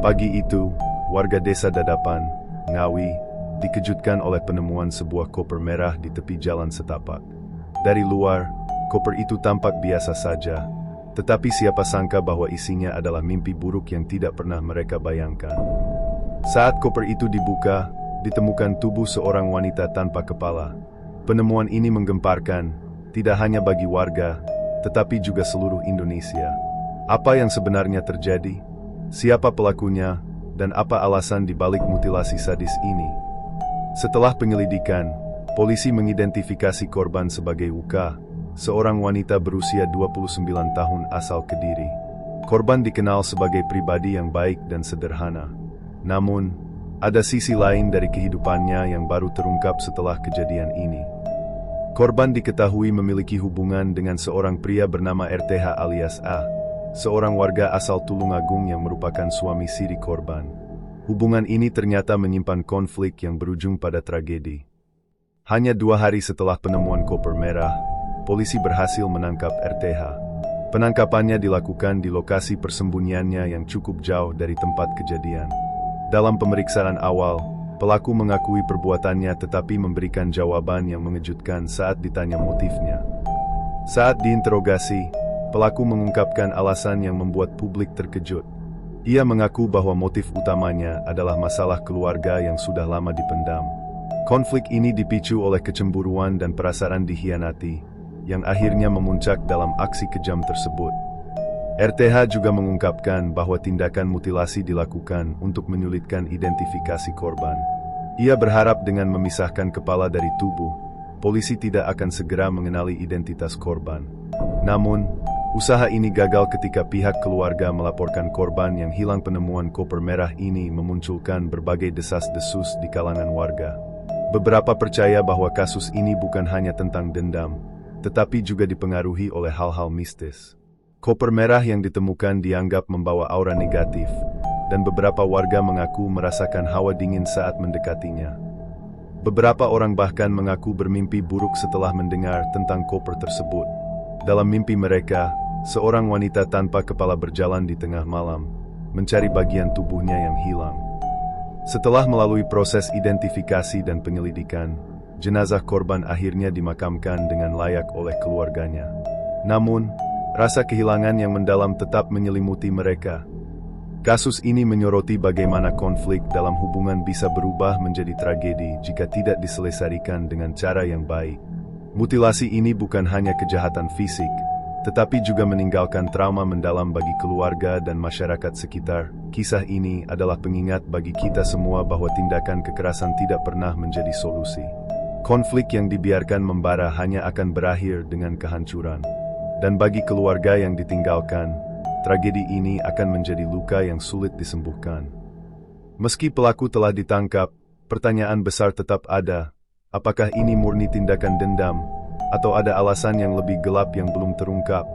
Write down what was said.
Pagi itu, warga desa Dadapan, Ngawi, dikejutkan oleh penemuan sebuah koper merah di tepi jalan setapak. Dari luar, koper itu tampak biasa saja, tetapi siapa sangka bahwa isinya adalah mimpi buruk yang tidak pernah mereka bayangkan. Saat koper itu dibuka, ditemukan tubuh seorang wanita tanpa kepala. Penemuan ini menggemparkan, tidak hanya bagi warga, tetapi juga seluruh Indonesia. Apa yang sebenarnya terjadi? Siapa pelakunya? Dan apa alasan dibalik mutilasi sadis ini? Setelah penyelidikan, polisi mengidentifikasi korban sebagai Uka, seorang wanita berusia 29 tahun asal Kediri. Korban dikenal sebagai pribadi yang baik dan sederhana. Namun, ada sisi lain dari kehidupannya yang baru terungkap setelah kejadian ini. Korban diketahui memiliki hubungan dengan seorang pria bernama RTH alias A, seorang warga asal Tulungagung yang merupakan suami siri korban. Hubungan ini ternyata menyimpan konflik yang berujung pada tragedi. Hanya 2 hari setelah penemuan koper merah, polisi berhasil menangkap RTH. Penangkapannya dilakukan di lokasi persembunyiannya yang cukup jauh dari tempat kejadian. Dalam pemeriksaan awal, pelaku mengakui perbuatannya tetapi memberikan jawaban yang mengejutkan saat ditanya motifnya. Saat diinterogasi, pelaku mengungkapkan alasan yang membuat publik terkejut. Ia mengaku bahwa motif utamanya adalah masalah keluarga yang sudah lama dipendam. Konflik ini dipicu oleh kecemburuan dan perasaan dikhianati, yang akhirnya memuncak dalam aksi kejam tersebut. RTH juga mengungkapkan bahwa tindakan mutilasi dilakukan untuk menyulitkan identifikasi korban. Ia berharap dengan memisahkan kepala dari tubuh, polisi tidak akan segera mengenali identitas korban. Namun, usaha ini gagal ketika pihak keluarga melaporkan korban yang hilang. Penemuan koper merah ini memunculkan berbagai desas-desus di kalangan warga. Beberapa percaya bahwa kasus ini bukan hanya tentang dendam, tetapi juga dipengaruhi oleh hal-hal mistis. Koper merah yang ditemukan dianggap membawa aura negatif, dan beberapa warga mengaku merasakan hawa dingin saat mendekatinya. Beberapa orang bahkan mengaku bermimpi buruk setelah mendengar tentang koper tersebut. Dalam mimpi mereka, seorang wanita tanpa kepala berjalan di tengah malam, mencari bagian tubuhnya yang hilang. Setelah melalui proses identifikasi dan penyelidikan, jenazah korban akhirnya dimakamkan dengan layak oleh keluarganya. Namun, rasa kehilangan yang mendalam tetap menyelimuti mereka. Kasus ini menyoroti bagaimana konflik dalam hubungan bisa berubah menjadi tragedi jika tidak diselesaikan dengan cara yang baik. Mutilasi ini bukan hanya kejahatan fisik, tetapi juga meninggalkan trauma mendalam bagi keluarga dan masyarakat sekitar. Kisah ini adalah pengingat bagi kita semua bahwa tindakan kekerasan tidak pernah menjadi solusi. Konflik yang dibiarkan membara hanya akan berakhir dengan kehancuran. Dan bagi keluarga yang ditinggalkan, tragedi ini akan menjadi luka yang sulit disembuhkan. Meski pelaku telah ditangkap, pertanyaan besar tetap ada. Apakah ini murni tindakan dendam, atau ada alasan yang lebih gelap yang belum terungkap?